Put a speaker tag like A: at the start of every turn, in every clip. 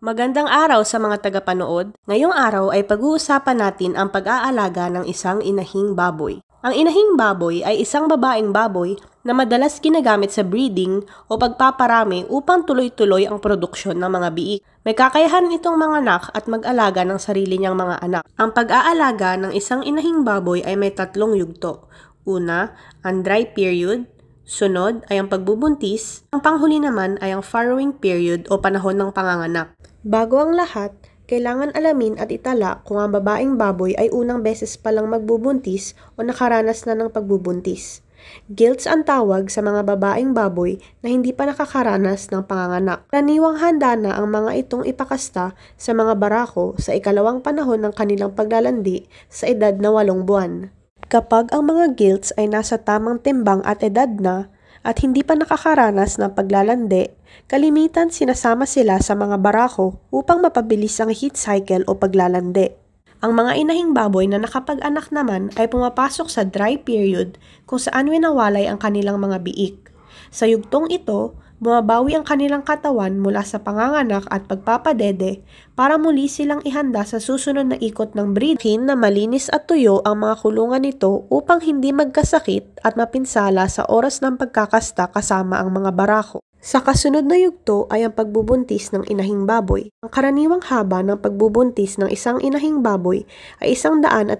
A: Magandang araw sa mga tagapanood. Ngayong araw ay pag-uusapan natin ang pag-aalaga ng isang inahing baboy. Ang inahing baboy ay isang babaeng baboy na madalas ginagamit sa breeding o pagpaparami upang tuloy-tuloy ang produksyon ng mga biik. May kakayahan itong manganak at mag-alaga ng sarili niyang mga anak. Ang pag-aalaga ng isang inahing baboy ay may tatlong yugto. Una, ang dry period. Sunod ay ang pagbubuntis. Ang panghuli naman ay ang farrowing period o panahon ng panganganak. Bago ang lahat, kailangan alamin at itala kung ang babaeng baboy ay unang beses palang magbubuntis o nakaranas na ng pagbubuntis. Gilts ang tawag sa mga babaeng baboy na hindi pa nakakaranas ng panganganak. Karaniwang handa na ang mga itong ipakasta sa mga barako sa ikalawang panahon ng kanilang paglalandi sa edad na 8 buwan. Kapag ang mga gilts ay nasa tamang timbang at edad na, at hindi pa nakakaranas ng paglalandi, kalimitan sinasama sila sa mga barako upang mapabilis ang heat cycle o paglalandi. Ang mga inahing baboy na nakapag-anak naman ay pumapasok sa dry period kung saan winawalay ang kanilang mga biik. Sa yugtong ito, bumabawi ang kanilang katawan mula sa panganganak at pagpapadede para muli silang ihanda sa susunod na ikot ng breeding na malinis at tuyo ang mga kulungan nito upang hindi magkasakit at mapinsala sa oras ng pagkakasta kasama ang mga barako. Sa kasunod na yugto ay ang pagbubuntis ng inahing baboy. Ang karaniwang haba ng pagbubuntis ng isang inahing baboy ay 114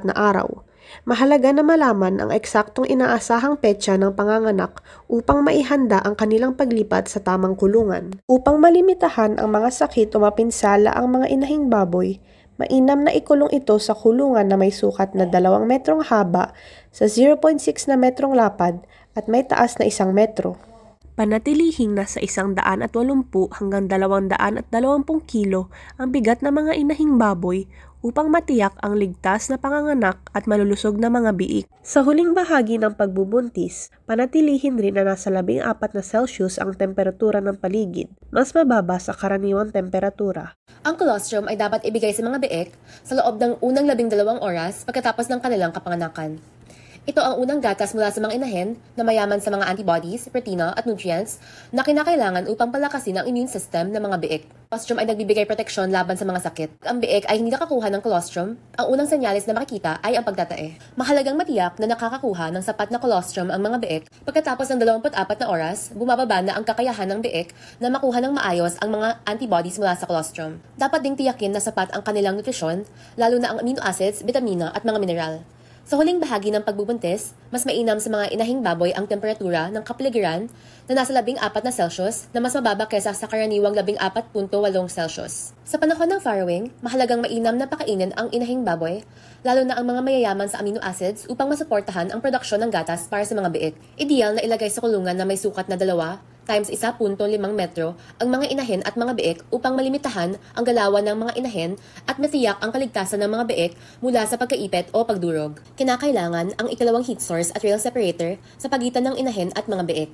A: na araw. Mahalaga na malaman ang eksaktong inaasahang petsa ng panganganak upang maihanda ang kanilang paglipat sa tamang kulungan. Upang malimitahan ang mga sakit o mapinsala ang mga inahing baboy, mainam na ikulong ito sa kulungan na may sukat na 2 metrong haba sa 0.6 na metrong lapad at may taas na 1 metro. Panatilihing nasa 180 hanggang 220 kilo ang bigat ng mga inahing baboy upang matiyak ang ligtas na panganganak at malulusog na mga biik. Sa huling bahagi ng pagbubuntis, panatilihin rin na nasa 14 na Celsius ang temperatura ng paligid, mas mababa sa karaniwang temperatura.
B: Ang colostrum ay dapat ibigay sa mga biik sa loob ng unang 12 oras pagkatapos ng kanilang kapanganakan. Ito ang unang gatas mula sa mga inahin na mayaman sa mga antibodies, protina at nutrients na kinakailangan upang palakasin ang immune system ng mga biik. Colostrum ay nagbibigay proteksyon laban sa mga sakit. Ang biik ay hindi nakakuha ng colostrum, ang unang senyales na makikita ay ang pagtatae. Mahalagang matiyak na nakakakuha ng sapat na colostrum ang mga biik. Pagkatapos ng 24 na oras, bumababa na ang kakayahan ng biik na makuha ng maayos ang mga antibodies mula sa colostrum. Dapat ding tiyakin na sapat ang kanilang nutrisyon, lalo na ang amino acids, vitamina at mga mineral. Sa huling bahagi ng pagbubuntis, mas mainam sa mga inahing baboy ang temperatura ng kapaligiran na nasa 14 na Celsius na mas mababa kaysa sa karaniwang 14.8 Celsius. Sa panahon ng farrowing, mahalagang mainam na pakainin ang inahing baboy, lalo na ang mga mayayaman sa amino acids upang masuportahan ang produksyon ng gatas para sa mga biik. Ideal na ilagay sa kulungan na may sukat na 2 times 1.5 metro ang mga inahin at mga biik upang malimitahan ang galawan ng mga inahin at matiyak ang kaligtasan ng mga biik mula sa pagkaipit o pagdurog. Kinakailangan ang ikalawang heat source at rail separator sa pagitan ng inahin at mga biik.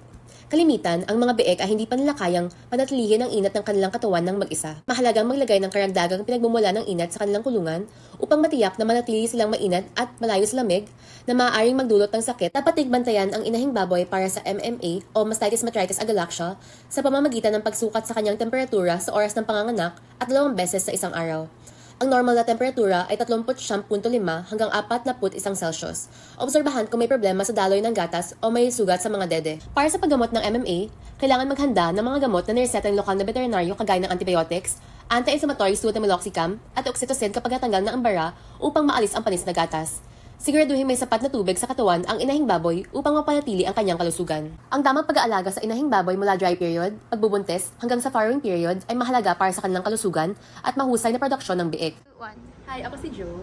B: Kalimitan, ang mga biik ay hindi pa nila kayang panatilihin ang inat ng kanilang katawan ng mag-isa. Mahalagang maglagay ng karagdagang pinagmumula ng inat sa kanilang kulungan upang matiyak na manatili silang mainat at malayo sa lamig na maaaring magdulot ng sakit. Dapat tigbantayan ang inahing baboy para sa MMA o mastitis matritis agalaxia sa pamamagitan ng pagsukat sa kanyang temperatura sa oras ng panganganak at 2 beses sa isang araw. Ang normal na temperatura ay 39.5 hanggang 41 Celsius. Obserbahan kung may problema sa daloy ng gatas o may sugat sa mga dede. Para sa paggamot ng MMA, kailangan maghanda ng mga gamot na nireseta ng lokal na veterinaryo kagaya ng antibiotics, anti-inflammatories tulad ng meloxicam at oxytocin kapag natanggal na ang bara upang maalis ang panis na gatas. Siguraduhin may sapat na tubig sa katawan ang inahing baboy upang mapanatili ang kanyang kalusugan. Ang tamang pag-aalaga sa inahing baboy mula dry period, pagbubuntis, hanggang sa farrowing period ay mahalaga para sa kanilang kalusugan at mahusay na produksyon ng biik.
C: Hi, ako si Joe.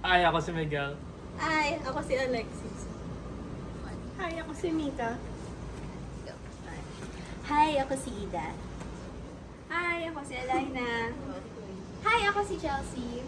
D: Hi, ako si Miguel.
C: Hi, ako si Alexis.
A: Hi, ako si Mika.
C: Hi, ako si Ida. Hi, ako si Elena. Hi, ako si Chelsea.